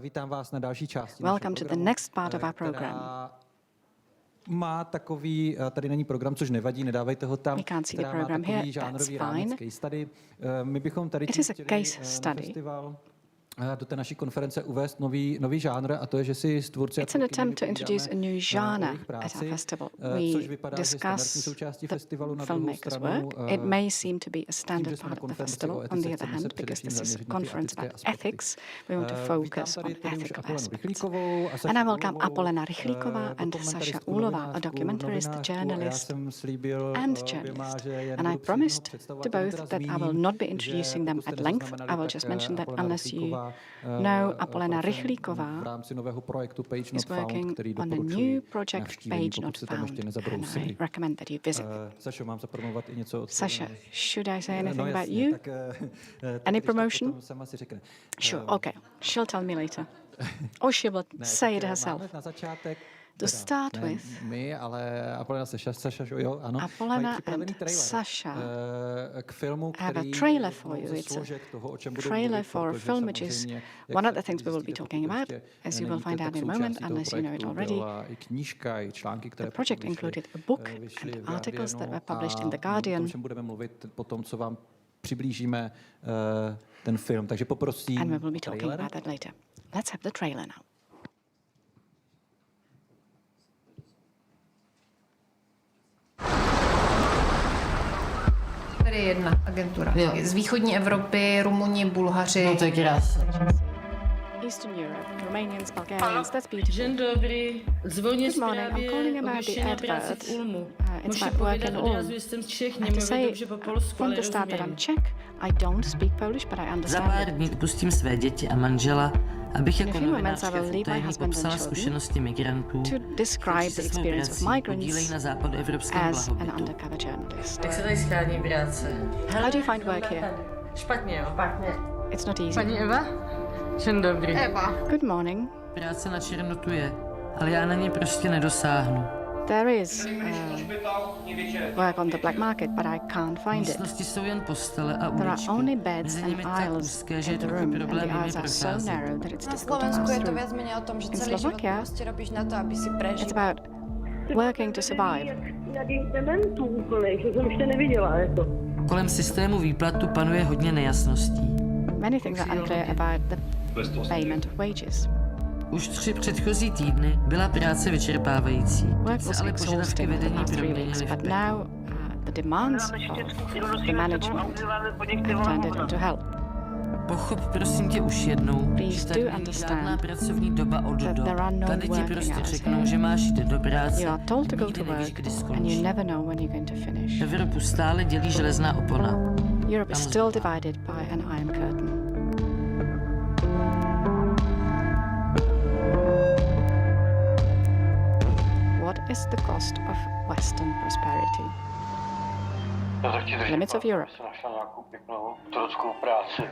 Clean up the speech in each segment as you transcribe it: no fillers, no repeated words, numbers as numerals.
Vítám vás na další části. Welcome to the next part of our program. Má takový, tady není program, což nevadí, nedávejte ho tam. We can't see the program here, that's fine. Case study. My bychom tady chtěli na festival do té naší konference uvést nový žánr, a to je, že si s tvůrci It's an attempt to introduce a new genre at our festival. We discuss the filmmakers' work. It may seem to be a standard part of the festival. On the other hand, because this is a conference about ethics, we want to focus on ethical aspects. And I welcome Apolena Rychlíková and Saša Uhlová, a documentarist, journalist, and journalist. And I promised to both that I will not be introducing them at length. I will just mention that unless you know, Apolena Rychlíková is working on a new project, Page Not Found, and I recommend that you visit. Sasha, should I say anything about you? Any promotion? Sure, okay. She'll tell me later. Or she will say it herself. To start with, Apolena and Sasha have a trailer for you. It's a trailer for a film which is one of the things we will be talking about, as you will find out in a moment, unless you know it already. The project included a book and articles that were published in The Guardian. Přiblížíme ten film, takže poprosím. And we will be talking about that later. Let's have the trailer now. Tady je jedna agentura. Jo. Z východní Evropy, Rumuni, Bulhaři. No to je krásné. Eastern Europe, Romanians, Bulgarians, that's beautiful. Dzień dobry. Dzwonię w Good morning, I'm sprawie calling about the ogłoszenia pracy advert. w Ulmu. It's Muszę about work powiedzieć in od Ulm. razu, jestem z Czech, I nie have to mówię say dobrze po polsku, from ale the start that I'm rozumiem. Czech. I don't speak Polish, but I Za understand pár it. dní pustím své děti a manžela, abych jako few moments I novinářka will v leave my utajení husband and popsala children zkušenosti migrantů, to describe kteří the se svou experience of prací podílejí migrants na západoevropském as an blahobytu. undercover journalist. Jak se tady schání práce? How do you find work here? Špatně, jo? Špatně. It's not easy. Paní Eva? Dzień dobry. Eva. Good morning. Práce na černo tu je, ale já na ní prostě nedosáhnu. There is work on the black market, but I can't find it. Místnosti jsou jen postele a There are uličky. only beds Mezi and nimi tak aisles úzké, že je in the trochu room, and problém the jimi aisles are so procházet. narrow that it's Na difficult to Slovensku pass je to through. viac menej o tom, že In celý život Slovakia, prostě robíš na to, aby si prežil. it's about working to survive. Nějakých dementů úplných, že jsem ještě neviděla, jako. Kolem systému výplatu panuje hodně nejasností. Many things are unclear about the payment of wages. Už 3 předchozí týdny byla práce vyčerpávající. Work Teď se was ale požadavky exhausting the vedení last 3 proměnily weeks, v but peklo. now the demands of the management have turned it into hell. Pochop prosím tě už jednou, Please že do tady není understand žádná pracovní doba od that do. there are no Tady ti working prostě hours řeknou, here. že máš jít do práce. You are told to go Nikdy to nevíš, work kdy and you skončí. never know when you're going to finish. Evropu stále dělí železná opona. Europe is still divided by an iron curtain. What is the cost of Western prosperity? Limits of Europe. Jsem našel nějakou pěknou otrockou práci.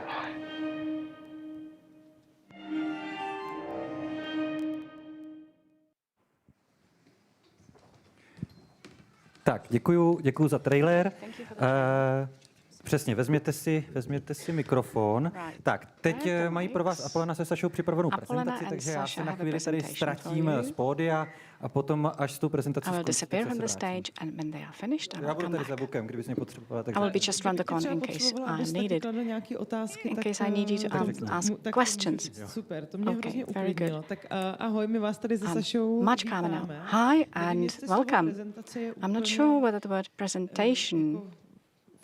Tak, děkuju za trailer. Přesně, vezměte si mikrofon. Tak, teď mají pro vás Apolena se Sašou připravenou prezentaci, takže já se na chvíli tady ztratím z pódia a potom, až s tou prezentací I will skončí, disappear tak se from the vrátím. stage, and when they are finished, I Já will budu come tady za back. bukem, kdybys mě potřebovala. I will be just round the corner in case I need it. In case I need you to ask questions. Super, to mě Okay, hrozně very good. uklidnilo. Tak ahoj, my vás tady se Sašou Much calmer now. Hi and welcome. I'm not sure whether the word presentation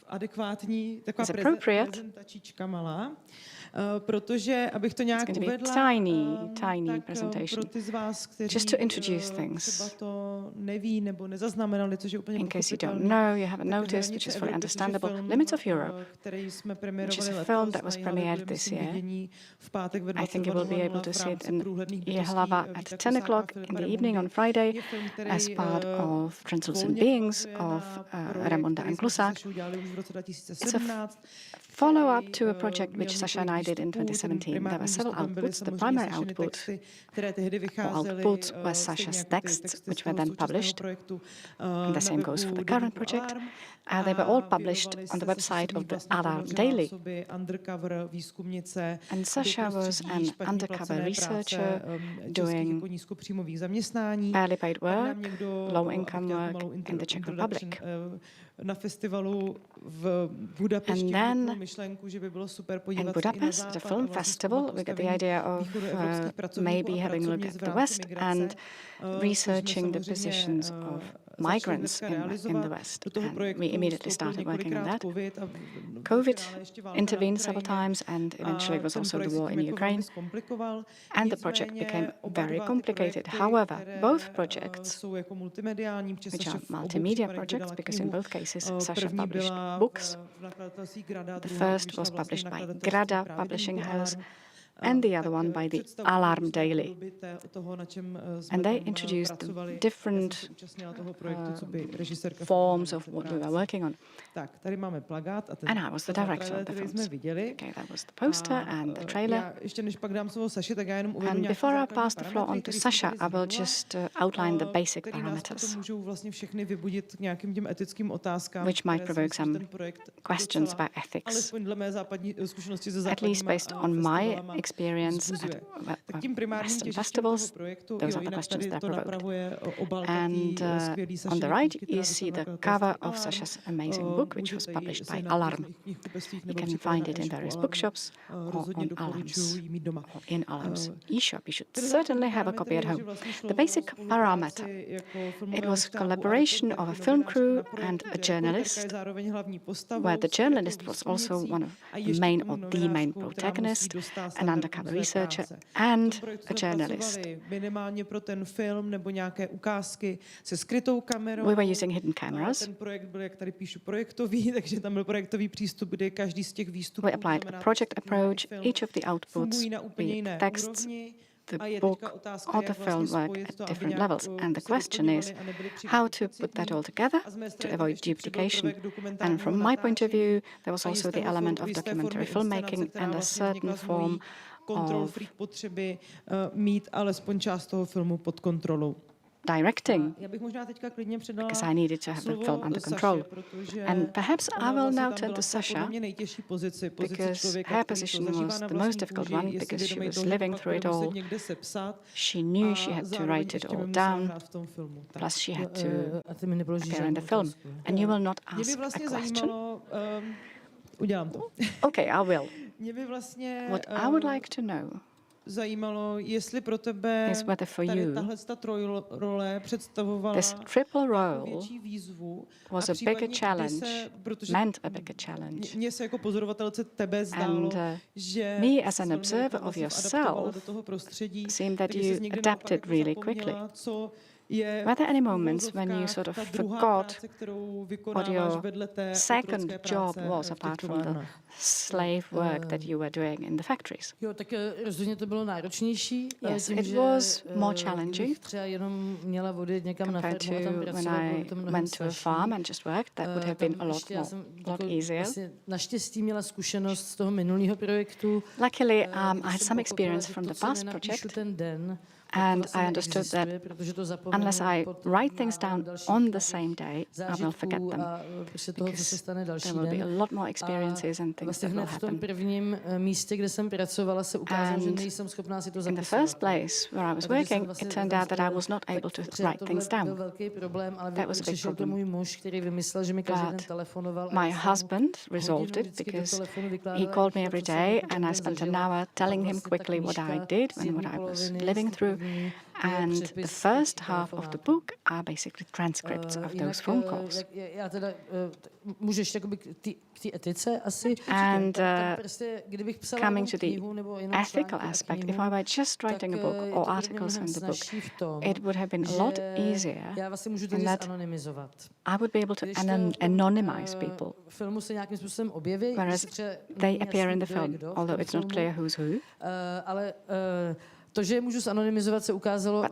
adekvátní, taková is appropriate. prezentačička malá, protože, abych to nějak It's going to be uvedla, a tiny tak presentation. pro ty z vás, kteří Just to introduce things. třeba to neví nebo nezaznamenali, což je úplně In case you don't pochopitelné, know, you haven't tak noticed, Hranice which is fully Evropy, což je understandable. film, Limits of Europe, který jsme which is premiérovali a letos, film that was na Ji.hlava premiered bude, this myslím, year. vidění v pátek ve I think you will be 22:00 able to v see it rámci in průhledných bytostí Ji.hlava Víta at 10 Kusáka o'clock a in Filipa the evening on Remundy. Friday Je film, který, as part of Translucent volně Beings navazuje of na projekt, Remonda který and jsme s Klusák. Sašou dělali už v roce It's a 2017. follow-up to a project which Sasha and I I did in 2017. There were several outputs. The primary output were Saša's texts, which were then published. And the same goes for the current project. They were all published on the website of the Alarm Daily. And Saša was an undercover researcher doing barely paid work, low-income work in the Czech Republic. Na festivalu v Budapešti in Budapest, at a film festival, we got the idea of maybe having a look at the West and researching the positions of migrants in the West. And we immediately started working on that. COVID intervened several times, and eventually it was also the war in Ukraine. And the project became very complicated. However, both projects, which are multimedia projects, because in both cases Saša published books. The first was published by Grada Publishing House, and the other one by the Alarm Daily. And they introduced different forms of what we were working on. And I was the director of the films. Okay, that was the poster and the trailer. And before I pass the floor on to Saša, I will just outline the basic parameters, which might provoke some questions about ethics, at least based on my experience at Western festivals. Those are the questions that provoked. And on the right, you see the cover of Saša's amazing book, which was published by Alarm. You can find it in various bookshops or on Alarm's, or in Alarm's e-shop. You should certainly have a copy at home. The basic parameter, it was a collaboration of a film crew and a journalist, where the journalist was also one of the main or the main protagonist, an undercover researcher and a journalist. We were using hidden cameras. We applied a project approach. Each of the outputs, be it texts, the book or the film, work at different levels. And the question is how to put that all together to avoid duplication. And from my point of view, there was also the element of documentary filmmaking and a certain form of directing, because I needed to have the film under control. And perhaps I will now turn to Saša, because her position was the most difficult one, because she was living through it all. She knew she had to write it all down, plus she had to appear in the film. And you will not ask a question? Okay, I will. What I would like to know is whether for you this triple role was a bigger challenge, meant a bigger challenge. And me as an observer of yourself seemed that you adapted really quickly. Were there any moments when you sort of forgot what your second job was, apart from the slave work that you were doing in the factories? Yes, it was more challenging compared to when I went to a farm and just worked. That would have been a lot easier. Luckily, I had some experience from the past project. And I understood that unless I write things down on the same day, I will forget them, because there will be a lot more experiences and things that will happen. And in the first place where I was working, it turned out that I was not able to write things down. That was a big problem. But my husband resolved it, because he called me every day and I spent an hour telling him quickly what I did and what I was living through. And the first half of the book are basically transcripts of those phone calls. And coming to the ethical aspect, if I were just writing a book or articles in the book, it would have been a lot easier in that I would be able to anonymize people, whereas they appear in the film, although it's not clear who's who. But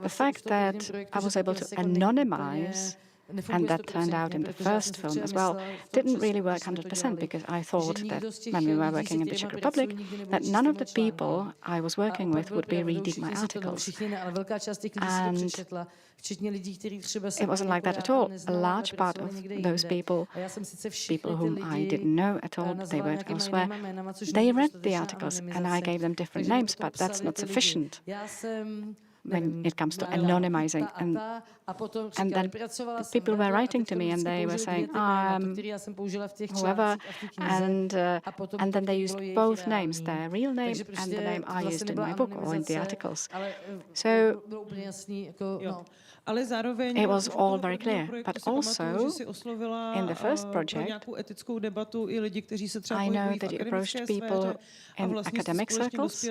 the fact that I was able to anonymize And that turned out in the first film as well. Didn't really work 100% because I thought that when we were working in the Czech Republic, that none of the people I was working with would be reading my articles. And it wasn't like that at all. A large part of those people whom I didn't know at all, they worked elsewhere, they read the articles and I gave them different names, but that's not sufficient when it comes to anonymizing. And then people were writing to me and they were saying, whoever, and then they used both names, their real name and the name I used in my book or in the articles. So it was all very clear, but also in the first project, I know that you approached people in academic circles,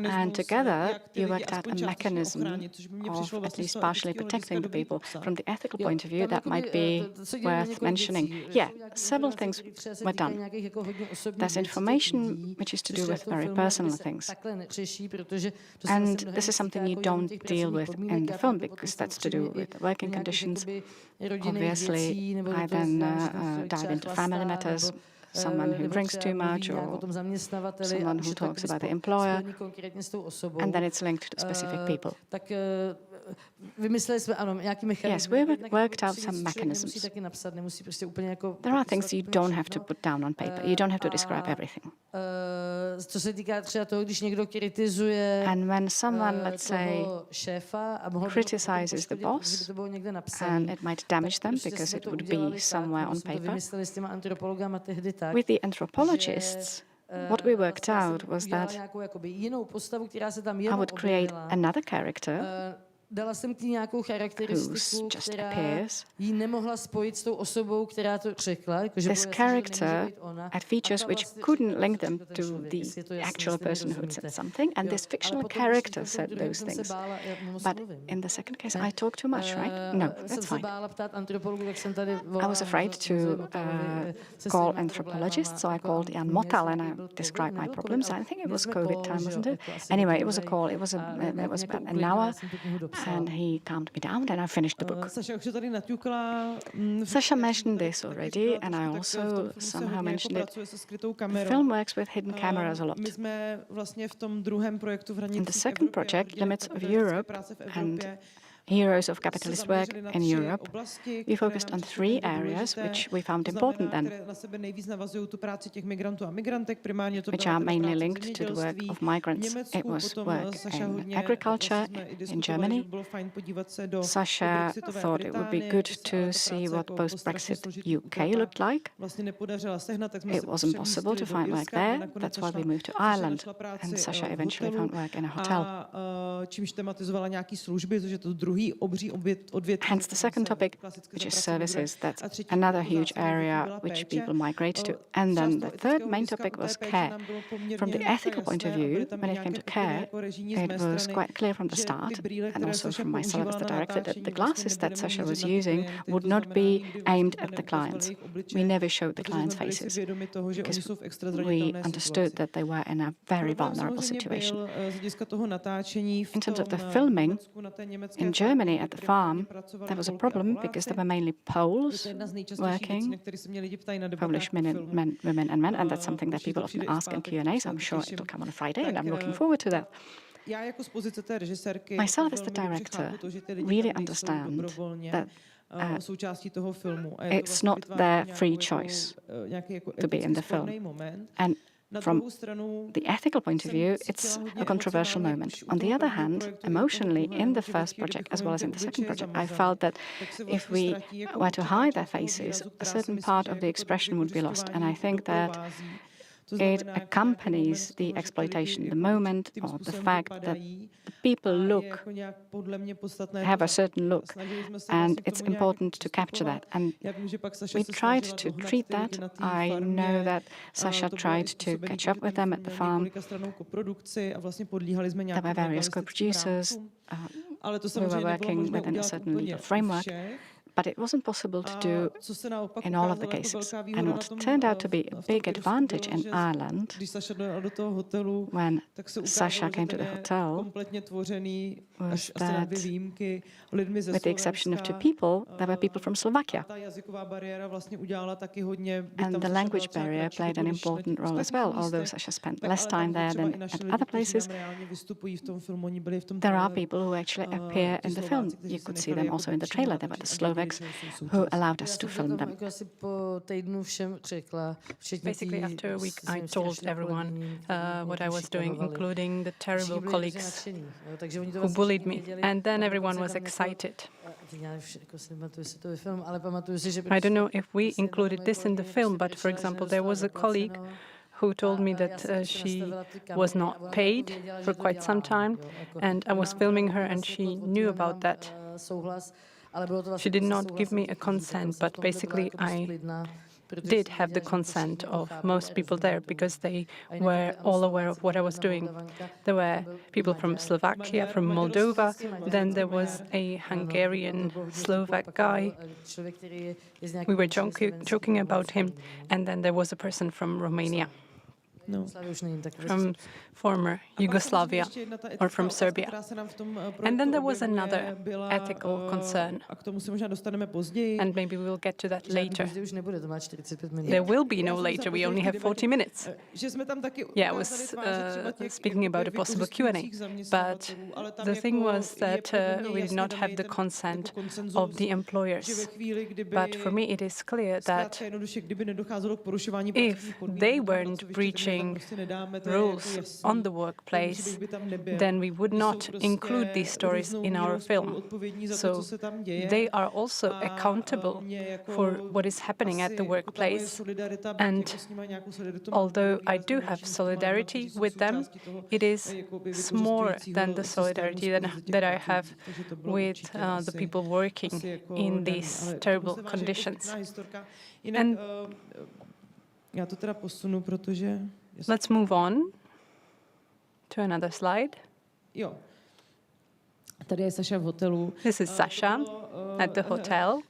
and together you worked out a mechanism of at least partially protecting the people. From the ethical point of view, that might be worth mentioning. Yeah, several things were done. There's information which is to do with very personal things. And this is something you don't deal with in the film because that's to do with the working conditions. Obviously, I then dive into family matters, someone who drinks too much or someone who talks about the employer, and then it's linked to specific people. Yes, we worked out some mechanisms. There are things you don't have to put down on paper. You don't have to describe everything. And when someone, let's say, criticizes the boss, and it might damage them because it would be somewhere on paper, with the anthropologists, what we worked out was that I would create another character who just appears. This character had features which couldn't link them to the actual person who had said something, and this fictional character said those things. But in the second case, I talk too much, right? No, that's fine. I was afraid to call anthropologists, so I called Jan Motal and I described my problems. I think it was COVID time, wasn't it? Anyway, it was a call. It was about an hour, and he calmed me down, and I finished the book. Sasha mentioned this already, and I also somehow mentioned it. Film works with hidden cameras a lot. In the second project, Limits of Europe and Heroes of Capitalist Work in Europe, we focused on 3 areas which we found important then, which are mainly linked to the work of migrants. It was work in agriculture in Germany. Sasha thought it would be good to see what post-Brexit UK looked like. It wasn't possible to find work there. That's why we moved to Ireland, and Sasha eventually found work in a hotel. Hence the second topic, which is services. That's another huge area which people migrate to. And then the third main topic was care. From the ethical point of view, when it came to care, it was quite clear from the start, and also from myself as the director, that the glasses that Sasha was using would not be aimed at the clients. We never showed the clients' faces because we understood that they were in a very vulnerable situation. In terms of the filming, in Germany at the farm, there was a problem because there were mainly Poles working, Polish men, women and men, and that's something that people often ask in Q&As. I'm sure it will come on a Friday, and I'm looking forward to that. Myself as the director really understand that it's not their free choice to be in the film. And from the ethical point of view, it's a controversial moment. On the other hand, emotionally, in the first project as well as in the second project, I felt that if we were to hide their faces, a certain part of the expression would be lost. And I think that it accompanies the exploitation, the moment or the fact that the people have a certain look, and it's important to capture that. And we tried to treat that. I know that Sasha tried to catch up with them at the farm. There were various co-producers. We were working within a certain legal framework. But it wasn't possible to do in all of the cases. And what turned out to be a big advantage in Ireland, when Saša came to the hotel, was that, with the exception of 2 people, there were people from Slovakia. And the language barrier played an important role as well, although Saša spent less time there than at other places. There are people who actually appear in the film. You could see them also in the trailer. There were the Slovaks who allowed us to film them. Basically, after a week, I told everyone what I was doing, including the terrible colleagues who bullied me. And then everyone was excited. I don't know if we included this in the film, but for example, there was a colleague who told me that she was not paid for quite some time, and I was filming her and she knew about that. She did not give me a consent, but basically I did have the consent of most people there because they were all aware of what I was doing. There were people from Slovakia, from Moldova, then there was a Hungarian Slovak guy. We were joking about him, and then there was a person from Romania. From former Yugoslavia or from Serbia. And then there was another ethical concern, and maybe we'll get to that later. There will be no later, we only have 40 minutes. Yeah, I was speaking about a possible Q&A, but the thing was that we did not have the consent of the employers. But for me it is clear that if they weren't breaching rules on the workplace, then we would not include these stories in our film. So they are also accountable for what is happening at the workplace. And although I do have solidarity with them, it is more than the solidarity that I have with the people working in these terrible conditions. And let's move on to another slide. This is Saša at the hotel.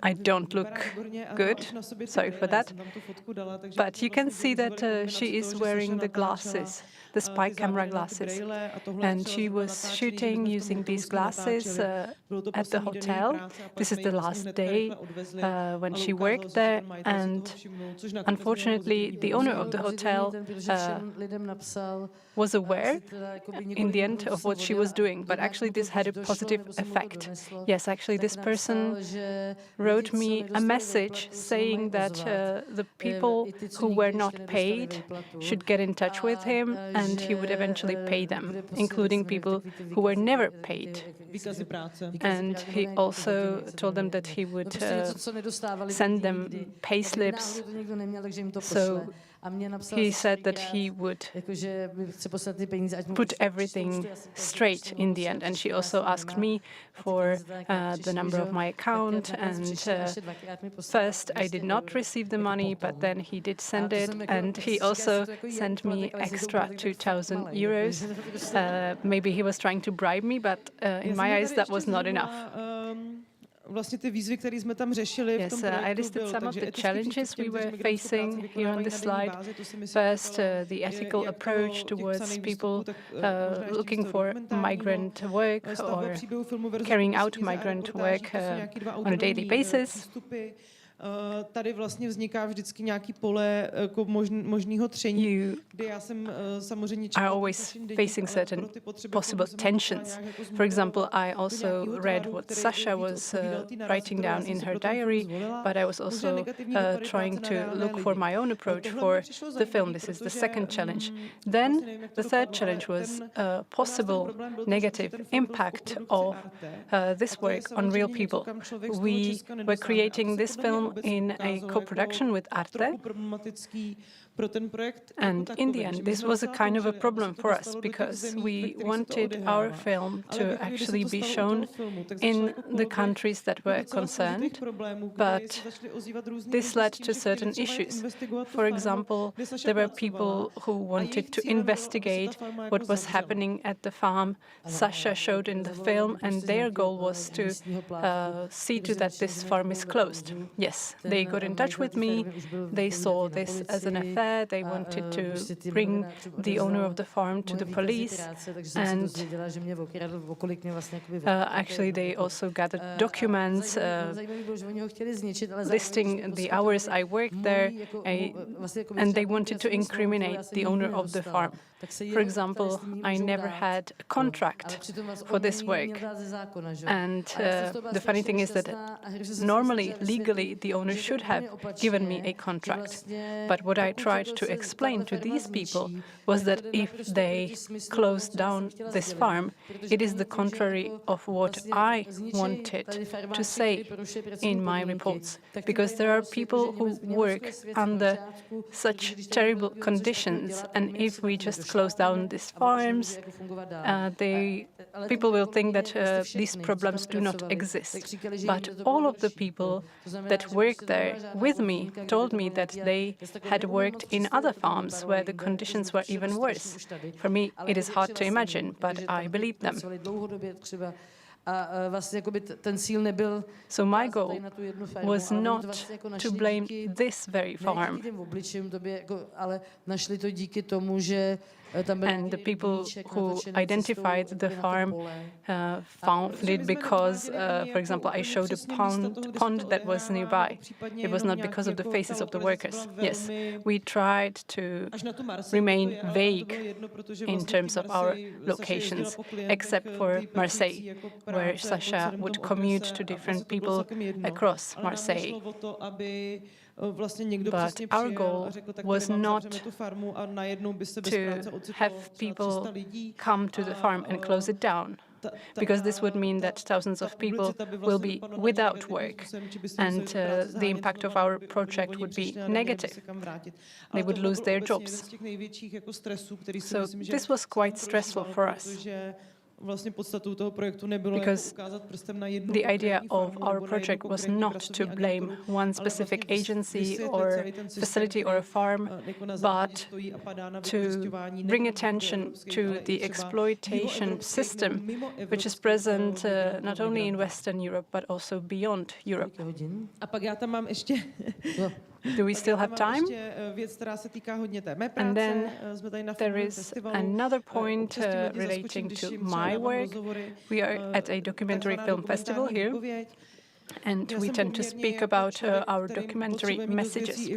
I don't look good, sorry for that. But you can see that she is wearing the glasses, the spy camera glasses. And she was shooting using these glasses at the hotel. This is the last day when she worked there. And unfortunately, the owner of the hotel was aware in the end of what she was doing. But actually, this had a positive effect. Yes, actually, this person wrote me a message saying that the people who were not paid should get in touch with him and he would eventually pay them, including people who were never paid. And he also told them that he would send them pay slips. So he said that he would put everything straight in the end. And she also asked me for the number of my account. And first, I did not receive the money, but then he did send it. And he also sent me extra 2,000 euros. Maybe he was trying to bribe me, but in my eyes, that was not enough. Yes, I listed some of the challenges we were facing here on this slide. First, the ethical approach towards people looking for migrant work or carrying out migrant work on a daily basis. Tady vlastně vzniká vždycky nějaký pole jako možného tření, kde já jsem samozřejmě are always facing certain possible tensions. For example, I also read what Saša was writing down in her diary, but I was also trying to look for my own approach for the film. This is the second challenge. Then the third challenge was a possible negative impact of this work on real people. We were creating this film in a co-production with Arte. pro ten projekt. And in the end, this was a kind of a problem for us because we wanted our film to actually be shown in the countries that were concerned, but this led to certain issues. For example, there were people who wanted to investigate what was happening at the farm Saša showed in the film, and their goal was to see to that this farm is closed. Yes, they got in touch with me, they saw this as an affair, they wanted to bring the owner of the farm to the police, and actually they also gathered documents listing the hours I worked there, and they wanted to incriminate the owner of the farm. For example, I never had a contract for this work. And the funny thing is that normally, legally, the owner should have given me a contract. But what I tried to explain to these people was that if they closed down this farm, it is the contrary of what I wanted to say in my reports. Because there are people who work under such terrible conditions, and if we just close down these farms, people will think that these problems do not exist. But all of the people that work there with me told me that they had worked in other farms where the conditions were even worse. For me, it is hard to imagine, but I believe them. So my goal was not to blame this very farm. And the people who identified the farm found it because, for example, I showed a pond that was nearby. It was not because of the faces of the workers. Yes, we tried to remain vague in terms of our locations, except for Marseille, where Saša would commute to different people across Marseille. But our goal was not to have people come to the farm and close it down, because this would mean that thousands of people will be without work, and the impact of our project would be negative. They would lose their jobs. So this was quite stressful for us, because the idea of our project was not to blame one specific agency or facility or a farm, but to bring attention to the exploitation system, which is present not only in Western Europe, but also beyond Europe. Do we still have time? And then there is another point relating to my work. We are at a documentary film festival here, and we tend to speak about our documentary messages.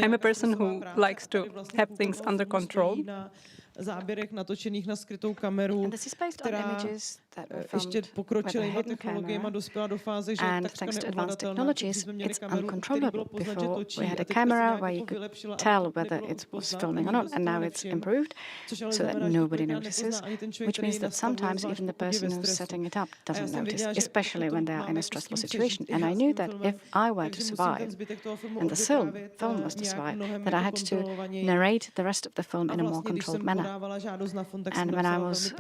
I'm a person who likes to have things under control. And this is based on images that were filmed with a hidden camera, and thanks to advanced technologies, it's uncontrollable. Before, we had a camera where you could tell whether it was filming or not, and now it's improved so that nobody notices, which means that sometimes even the person who's setting it up doesn't notice, especially when they are in a stressful situation. And I knew that if I were to survive, and the film was to survive, that I had to narrate the rest of the film in a more controlled manner. And when I was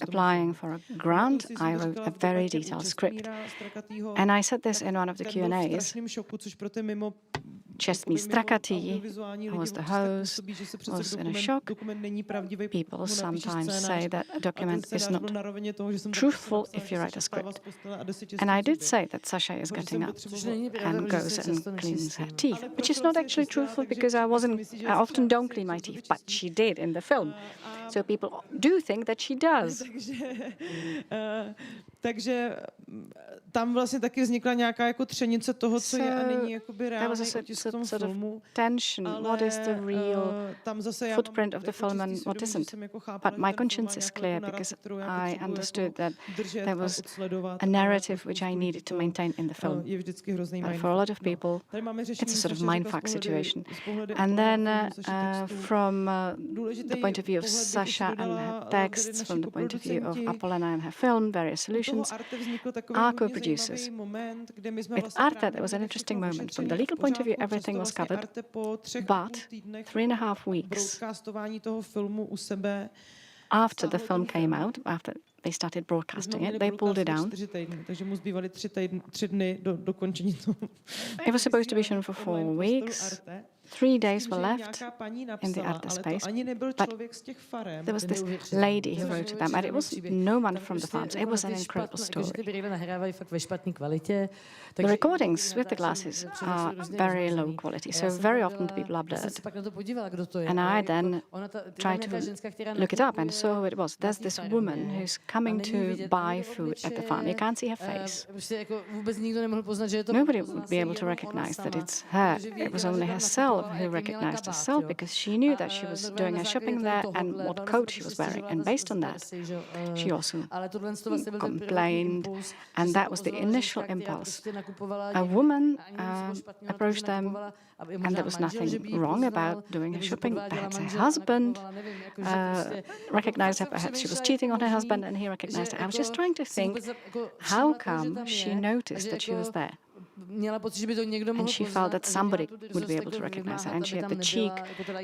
applying for a grant, I wrote a very detailed script. And I said this in one of the Q&As. Čestný Strakatý, who was the host, was in a shock. People sometimes say that a document is not truthful if you write a script. And I did say that Saša is getting up and goes and cleans her teeth, which is not actually truthful because I often don't clean my teeth, but she did in the film. So people do think that she does. Takže tam vlastně taky vznikla nějaká jako třenice toho, co je a není jakoby reálný otisk v tom filmu. Tension. What is the real footprint of the film and what isn't? But my conscience is clear because I understood that there was a narrative which I needed to maintain in the film. But for a lot of people, it's a sort of mindfuck situation. And then from the point of view of Sasha and her texts from the point of view of Apolena and her film, various solutions, are co-producers. With Arte, there was an interesting moment. From the legal point of view, everything was covered, but 3.5 weeks after the film came out, after they started broadcasting it, they pulled it down. It was supposed to be shown for 4 weeks. 3 days were left in the Arte space, but there was this lady who wrote to them, and it was no one from the farms. It was an incredible story. The recordings with the glasses are very low quality, so very often the people are blurred. And I then tried to look it up and saw who it was. There's this woman who's coming to buy food at the farm. You can't see her face. Nobody would be able to recognize that it's her. It was only herself who recognized herself because she knew that she was doing her shopping there and what coat she was wearing. And based on that, she also complained. And that was the initial impulse. A woman approached them, and there was nothing wrong about doing her shopping. Perhaps her husband recognized her. Perhaps she was cheating on her husband, and he recognized her. I was just trying to think, how come she noticed that she was there? And she felt that somebody would be able to recognize her, and she had the cheek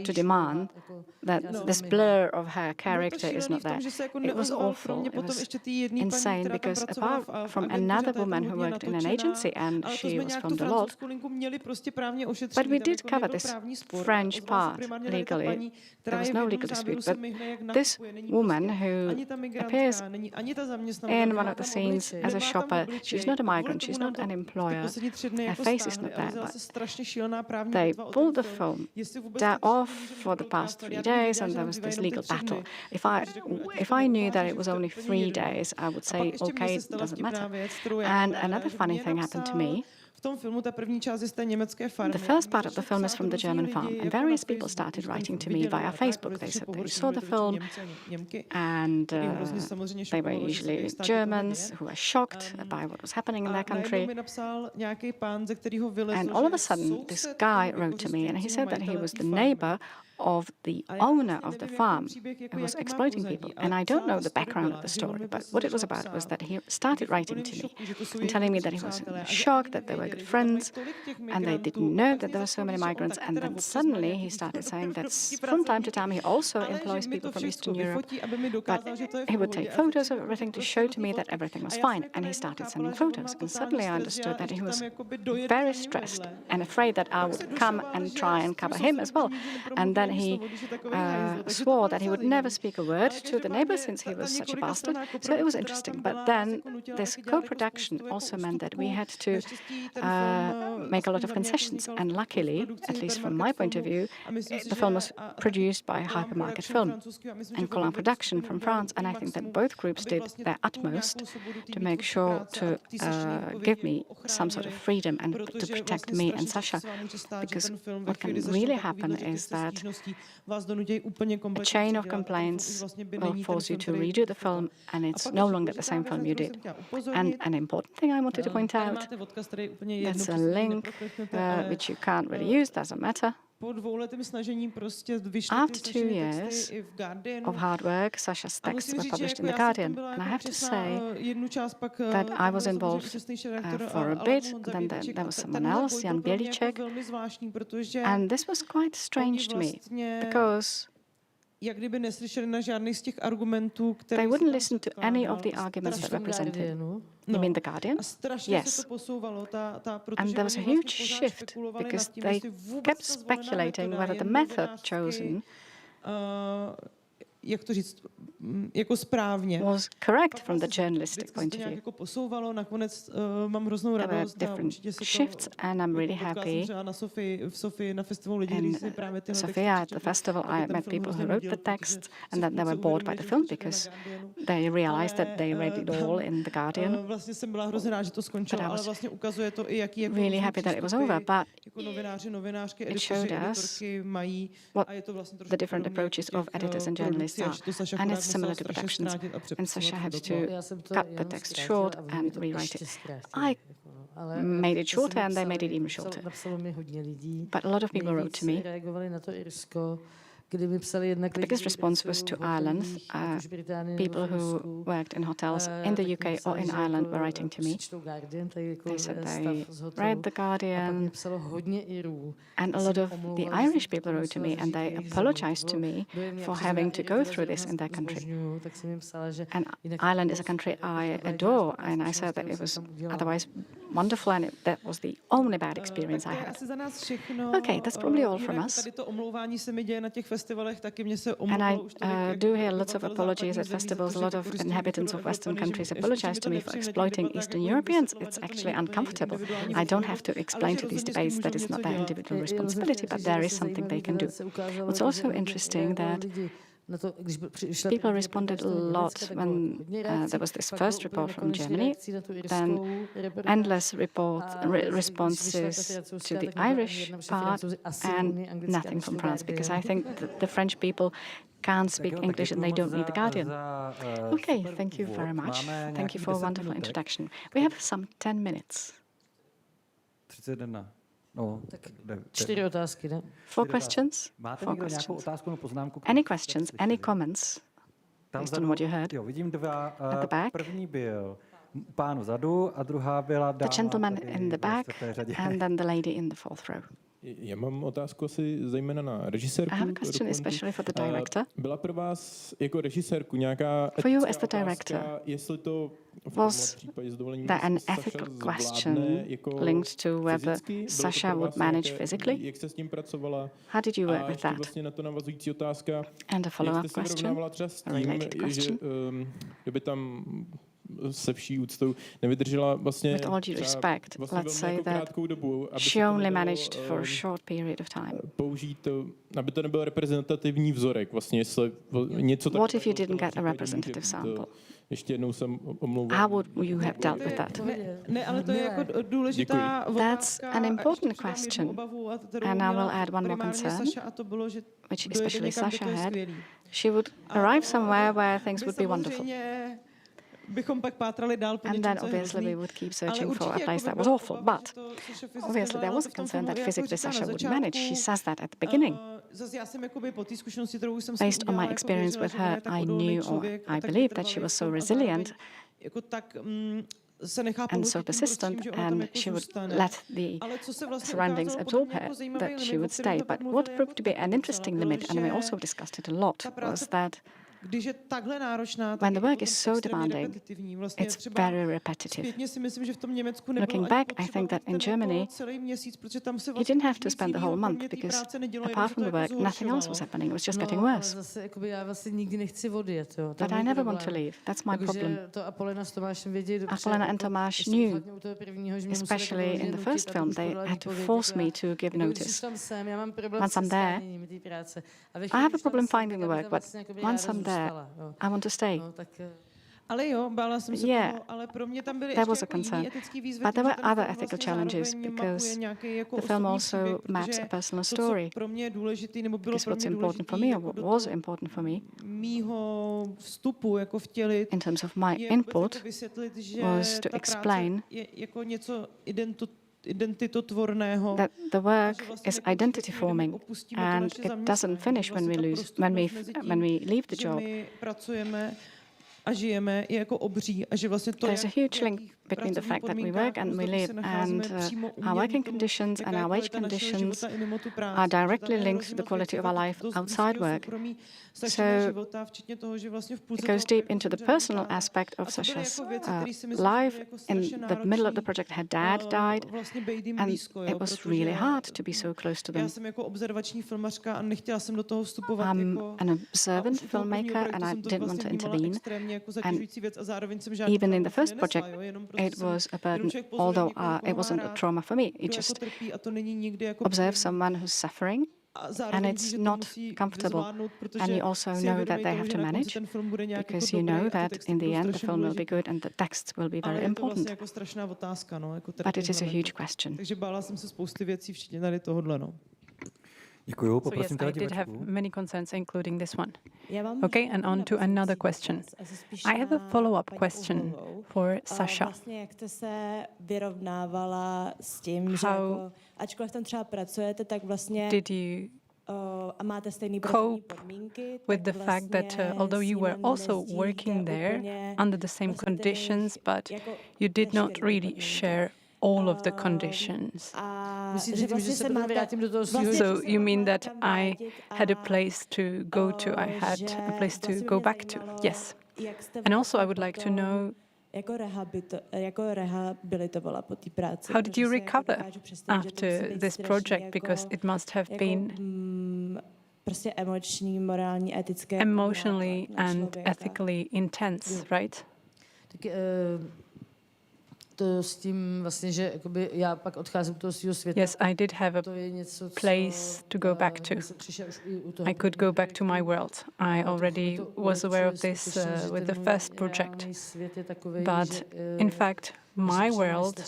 to demand that this blur of her character is not there. It was awful. It was insane, because apart from another woman who worked in an agency, and she was from the lot, but we did cover this French part legally. There was no legal dispute, but this woman who appears in one of the scenes as a shopper, she's not a migrant, she's not an employer. Her face is not there, but they pulled the film off for the past 3 days, and there was this legal battle. If I knew that it was only 3 days, I would say, okay, it doesn't matter. And another funny thing happened to me. The first part of the film is from the German farm, and various people started writing to me via Facebook. They said they saw the film, and they were usually Germans who were shocked by what was happening in their country. And all of a sudden, this guy wrote to me, and he said that he was the neighbor of the owner of the farm who was exploiting people. And I don't know the background of the story, but what it was about was that he started writing to me and telling me that he was in shock, that they were good friends, and they didn't know that there were so many migrants. And then suddenly he started saying that from time to time he also employs people from Eastern Europe, but he would take photos of everything to show to me that everything was fine. And he started sending photos. And suddenly I understood that he was very stressed and afraid that I would come and try and cover him as well. And then he swore that he would never speak a word to the neighbor since he was such a bastard. So it was interesting. But then this co-production also meant that we had to make a lot of concessions. And luckily, at least from my point of view, the film was produced by Hypermarket Film and Colin Production from France. And I think that both groups did their utmost to make sure to give me some sort of freedom and to protect me and Sasha. Because what can really happen is that a chain of complaints will force you to redo the film, and it's no longer the same film you did. And an important thing I wanted to point out, that's a link which you can't really use, doesn't matter. After 2 years of hard work, Sasha's texts were published in The Guardian. And I have to say that I was involved for a bit. Then there was someone else, Jan Bělíček. And this was quite strange to me, because they wouldn't listen to any of the arguments that were presented. You mean The Guardian? Yes. And there was a huge shift, because they kept speculating whether the method chosen was correct from the journalistic point of view. There were different shifts, and I'm really happy. In Sofia at the festival, I met people who wrote the text, and then they were bored by the film because they realized that they read it all in The Guardian. But I was really happy that it was over, but it showed us what the different approaches of editors and journalists are. And it's similar to productions. And Sasha had to cut the text short and rewrite it. I made it shorter, and they made it even shorter. But a lot of people wrote to me. The biggest response was to Ireland. People who worked in hotels in the UK or in Ireland were writing to me. They said they read The Guardian, and a lot of the Irish people wrote to me, and they apologized to me for having to go through this in their country. And Ireland is a country I adore, and I said that it was otherwise wonderful, and that was the only bad experience I had. Okay, that's probably all from us. And I do hear lots of apologies at festivals. A lot of inhabitants of Western countries apologize to me for exploiting Eastern Europeans. It's actually uncomfortable. I don't have to explain to these debates that it's not their individual responsibility, but there is something they can do. What's also interesting that people responded a lot when there was this first report from Germany, then endless responses to the Irish part, and nothing from France, because I think the French people can't speak English and they don't need The Guardian. Okay, thank you very much. Thank you for a wonderful introduction. We have some 10 minutes. 31. No, tak 4 otázky, ne? 4 questions? 4 questions. Any questions, any comments based on what you heard? Jo, vidím 2. At the back. První byl pán vzadu a druhá byla dáma. The gentleman in the back and then the lady in the 4th row. Já mám otázku asi zejména na režisérku. I have a question especially for the director. Byla pro vás jako režisérku nějaká for you as the director, jestli to was there an ethical question linked to whether Saša would manage physically? Jak jste s tím pracovala? How did you work with that? Vlastně na to navazující otázka. And a follow-up question, a related question. Kdyby tam se vší úctou nevydržela vlastně with all due respect, let's say that she only managed for a short period of time. Použít to, aby to nebyl reprezentativní vzorek, vlastně jestli něco takového. What if you didn't get a representative sample? Ještě jednou jsem omlouval. How would you have dealt with that? Ne, ale to je jako důležitá otázka. That's an important question. And I will add one more concern, which especially Saša had. She would arrive somewhere where things would be wonderful. And then obviously we would keep searching for a place that was awful. But obviously there was a concern that physically Saša wouldn't manage. She says that at the beginning. Based on my experience with her, I knew or I believed that she was so resilient and so persistent, and she would let the surroundings absorb her, that she would stay. But what proved to be an interesting limit, and we also discussed it a lot, was that when the work is so demanding, it's very repetitive. Looking back, I think that in Germany, you didn't have to spend the whole month because apart from the work, nothing else was happening. It was just getting worse. But I never want to leave. That's my problem. Apolena and Tomáš knew, especially in the first film, they had to force me to give notice. Once I'm there, I have a problem finding the work, but once I'm there, I want to stay. Yeah, there was a concern. But there were other ethical challenges because the film also maps a personal story. Because what's important for me, or what was important for me, in terms of my input, was to explain that the work is identity forming and it doesn't finish when we leave the job. There's a huge link between the fact that we work and we live, and our working conditions and our wage conditions are directly linked to the quality of our life outside work. So it goes deep into the personal aspect of Saša's life. In the middle of the project, her dad died, and it was really hard to be so close to them. I'm an observant filmmaker, and I didn't want to intervene. And even in the first project, it was a burden, although it wasn't a trauma for me. It just observe someone who's suffering, and it's not comfortable. And you also know that they have to manage, because you know that in the end the film will be good and the texts will be very important. But it is a huge question. Děkuju, so yes, I did have many concerns, including this one. Okay, and on to another question. I have a follow-up question for Saša. Jak jste se vyrovnávala s tím, že ačkoliv tam třeba pracujete, tak vlastně did you cope with the fact that although you were also working there under the same conditions, but you did not really share all of the conditions. So you mean that I had a place to go to, I had a place to go back to? Yes. And also I would like to know, how did you recover after this project? Because it must have been emotionally and ethically intense, right? Yes, I did have a place to go back to. I could go back to my world. I already was aware of this with the first project. But in fact, my world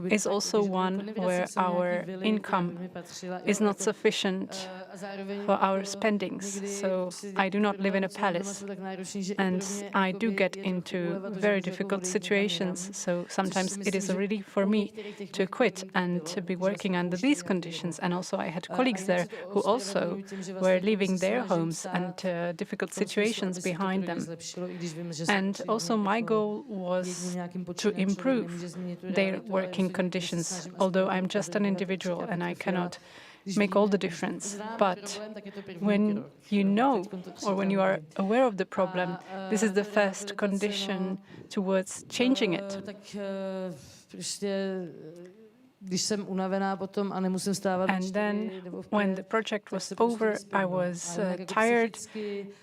is also one where our income is not sufficient for our spendings. So I do not live in a palace, and I do get into very difficult situations. So sometimes it is a relief for me to quit and to be working under these conditions. And also I had colleagues there who also were leaving their homes and difficult situations behind them. And also my goal was to improve their working conditions, although I'm just an individual and I cannot make all the difference. But when you know, or when you are aware of the problem, this is the first condition towards changing it. And then, when the project was over, I was tired,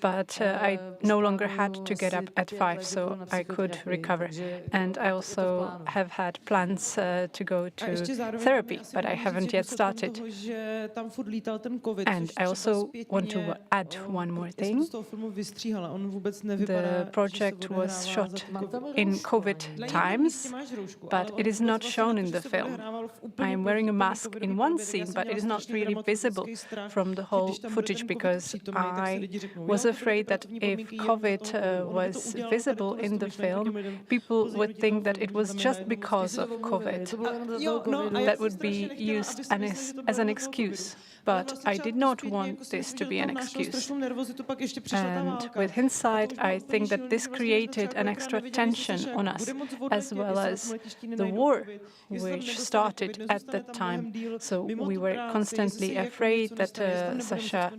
but I no longer had to get up at 5, so I could recover. And I also have had plans to go to therapy, but I haven't yet started. And I also want to add one more thing. The project was shot in COVID times, but it is not shown in the film. I am wearing a mask in one scene, but it is not really visible from the whole footage because I was afraid that if COVID was visible in the film, people would think that it was just because of COVID. That would be used as an excuse. But I did not want this to be an excuse. And with hindsight, I think that this created an extra tension on us, as well as the war, which started at that time. So we were constantly afraid that Saša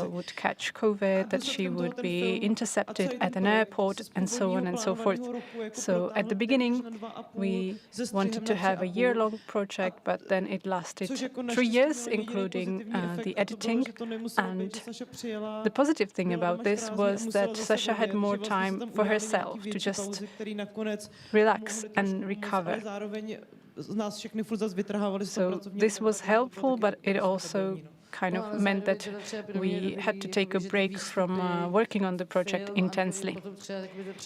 would catch COVID, that she would be intercepted at an airport, and so on and so forth. So at the beginning, we wanted to have a year-long project, but then it lasted 3 years, including the editing. And the positive thing about this was that Saša had more time for herself to just relax and recover. So this was helpful, but it also kind of meant that we had to take a break from working on the project intensely.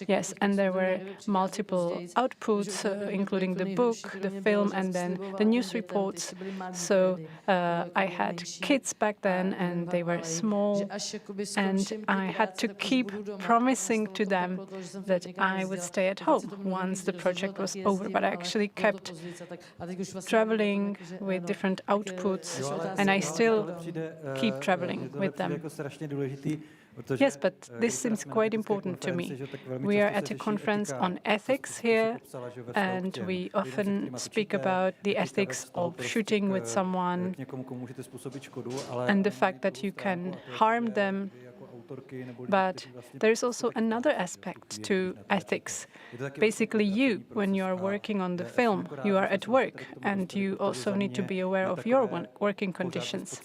Yes, and there were multiple outputs, including the book, the film, and then the news reports. So I had kids back then, and they were small, and I had to keep promising to them that I would stay at home once the project was over, but I actually kept traveling with different outputs, and I still keep traveling with them. Yes, but this seems quite important to me. We are at a conference on ethics here, and we often speak about the ethics of shooting with someone and the fact that you can harm them. But there is also another aspect to ethics. Basically, you, when you are working on the film, you are at work, and you also need to be aware of your working conditions.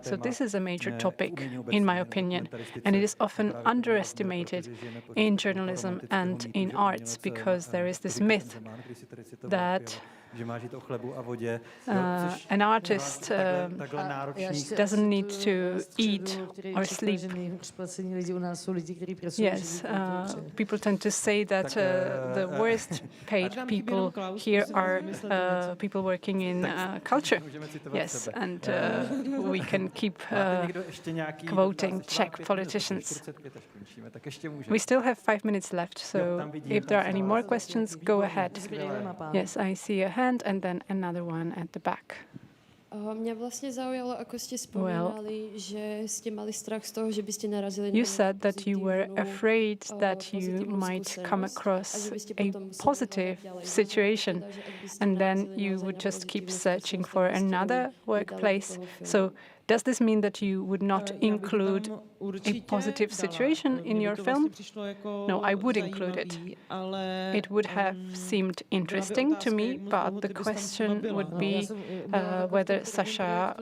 So this is a major topic, in my opinion, and it is often underestimated in journalism and in arts, because there is this myth that an artist doesn't need to eat or sleep. Yes, people tend to say that the worst paid people here are people working in culture. Yes, and we can keep quoting Czech politicians. We still have 5 minutes left, so if there are any more questions, go ahead. Yes, I see a hand and then another one at the back. Mě vlastně zaujalo, jako jste vzpomínali, že jste mali strach z toho, že byste narazili na You said that you were afraid that you might come across a positive situation, and then you would just keep searching for another workplace. So does this mean that you would not include a positive situation in your film? No, I would include it. It would have seemed interesting to me, but the question would be whether Saša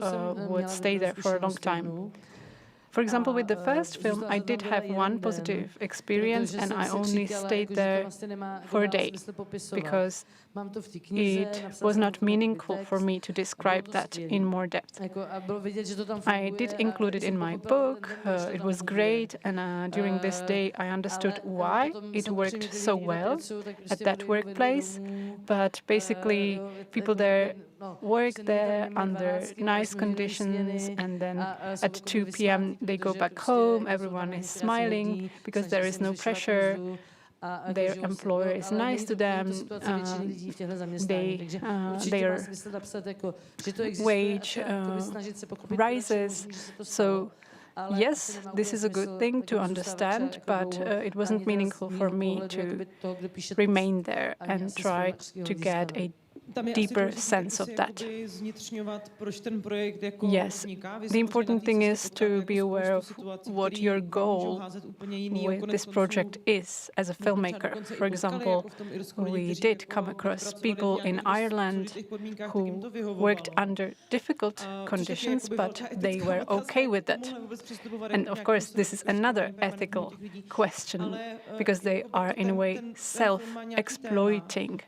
would stay there for a long time. For example, with the first film, I did have one positive experience, and I only stayed there for a day because it was not meaningful for me to describe that in more depth. I did include it in my book. It was great, and during this day, I understood why it worked so well at that workplace. But basically, people there work there under nice conditions, and then at 2 p.m. they go back home. Everyone is smiling because there is no pressure. Their employer is nice to them. Their wage rises. So yes, this is a good thing to understand, but it wasn't meaningful for me to remain there and try to get a deeper sense of that. Yes, the important thing is to be aware of what your goal with this project is as a filmmaker. For example, we did come across people in Ireland who worked under difficult conditions, but they were okay with it. And of course, this is another ethical question, because they are in a way self-exploiting.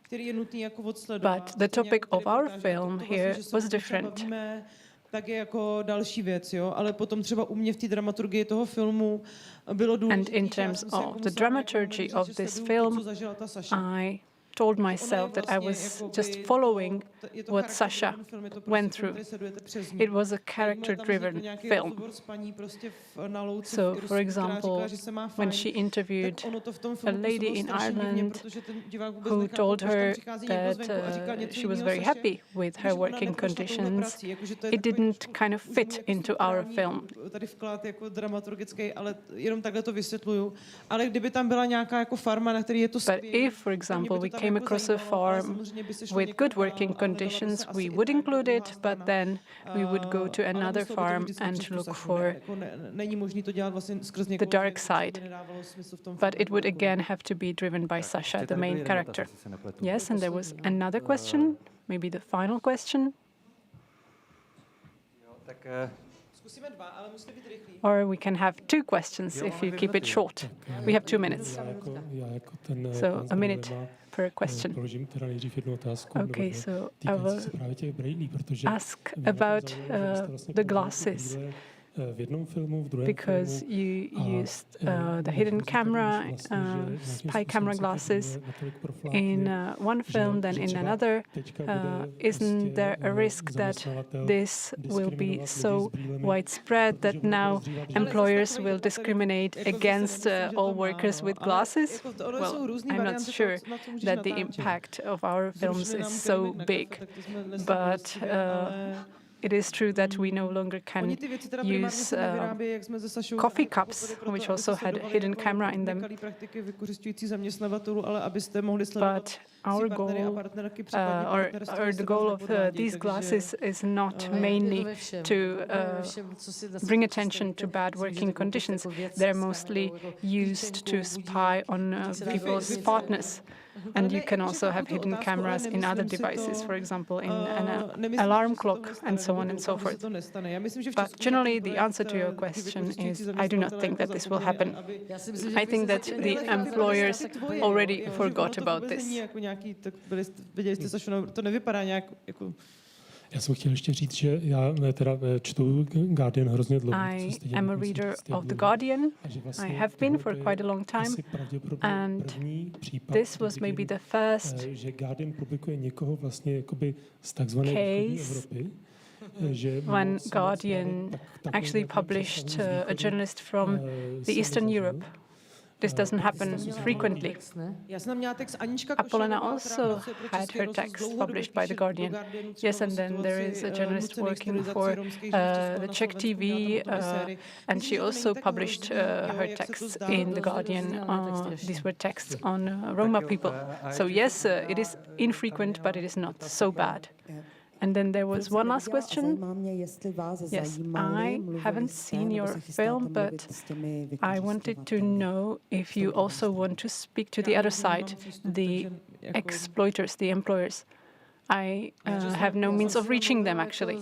But the topic of our film here was different. Tak je jako další věc, jo, ale potom třeba u mě v té dramaturgii toho filmu bylo důležité. And in terms of the dramaturgy of this film, I told myself that I was just following what Saša went through. It was a character-driven film. So, for example, when she interviewed a lady in Ireland who told her that she was very happy with her working conditions, it didn't kind of fit into our film. But if, for example, we came across a farm with good working conditions, we would include it, but then we would go to another farm and look for the dark side. But it would again have to be driven by Saša, the main character. Yes, and there was another question, maybe the final question. Or we can have two questions if you keep it short. We have 2 minutes. So a minute per question. Okay, so I will ask about the glasses. Because you used the hidden camera, spy camera glasses in one film, then in another. Isn't there a risk that this will be so widespread that now employers will discriminate against all workers with glasses? Well, I'm not sure that the impact of our films is so big, but it is true that we no longer can use coffee cups, which also had a hidden camera in them. But our goal, or the goal of these glasses is not mainly to bring attention to bad working conditions. They're mostly used to spy on people's partners. And you can also have hidden cameras in other devices, for example, in an alarm clock, and so on and so forth. But generally, the answer to your question is, I do not think that this will happen. I think that the employers already forgot about this. Já jsem chtěl ještě říct, že já teda čtu Guardian hrozně dlouho. I am a reader of The Guardian. I have been for quite a long time. And this was maybe the first case when Guardian actually published a journalist from the Eastern Europe. this doesn't happen frequently. Apolena also had her text published by The Guardian. Yes, and then there is a journalist working for the Czech TV, and she also published her texts in The Guardian. These were texts on Roma people. So yes, it is infrequent, but it is not so bad. And then there was one last question. Yes, I haven't seen your film, but I wanted to know if you also want to speak to the other side, the exploiters, the employers. I have no means of reaching them, actually.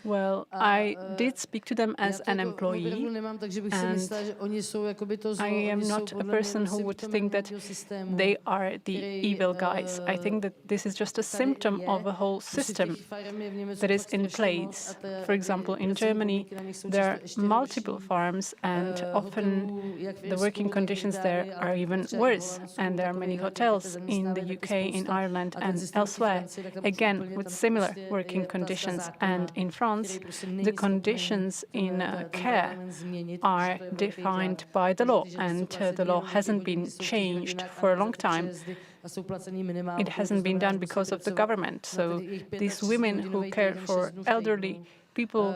Well, I did speak to them as an employee, and I am not a person who would think that they are the evil guys. I think that this is just a symptom of a whole system that is in place. For example, in Germany, there are multiple farms, and often the working conditions there are even worse. And there are many hotels in the UK, in Ireland, and elsewhere, again, with similar working conditions. And in France, the conditions in care are defined by the law, and the law hasn't been changed for a long time. It hasn't been done because of the government. So these women who care for elderly people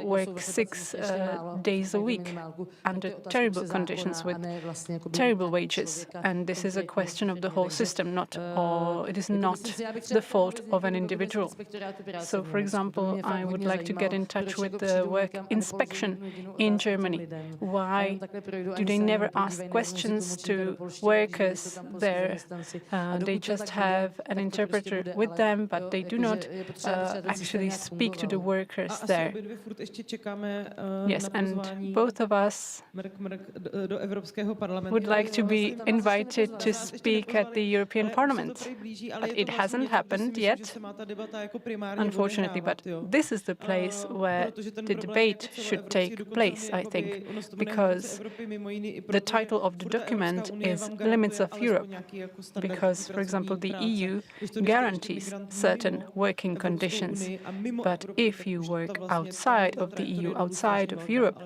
work 6 days a week under terrible conditions with terrible wages. And this is a question of the whole system, it is not the fault of an individual. So, for example, I would like to get in touch with the work inspection in Germany. Why do they never ask questions to workers there? They just have an interpreter with them, but they do not actually speak to the workers there. Yes, and both of us would like to be invited to speak at the European Parliament. But it hasn't happened yet, unfortunately. But this is the place where the debate should take place, I think, because the title of the document is Limits of Europe, because, for example, the EU guarantees certain working conditions. But if you work outside of the EU, outside of Europe,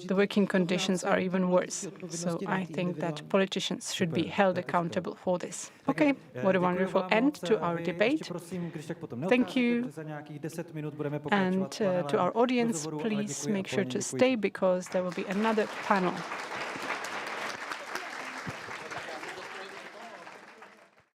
the working conditions are even worse. So I think that politicians should be held accountable for this. Okay, what a wonderful end to our debate. Thank you. And to our audience, please make sure to stay because there will be another panel.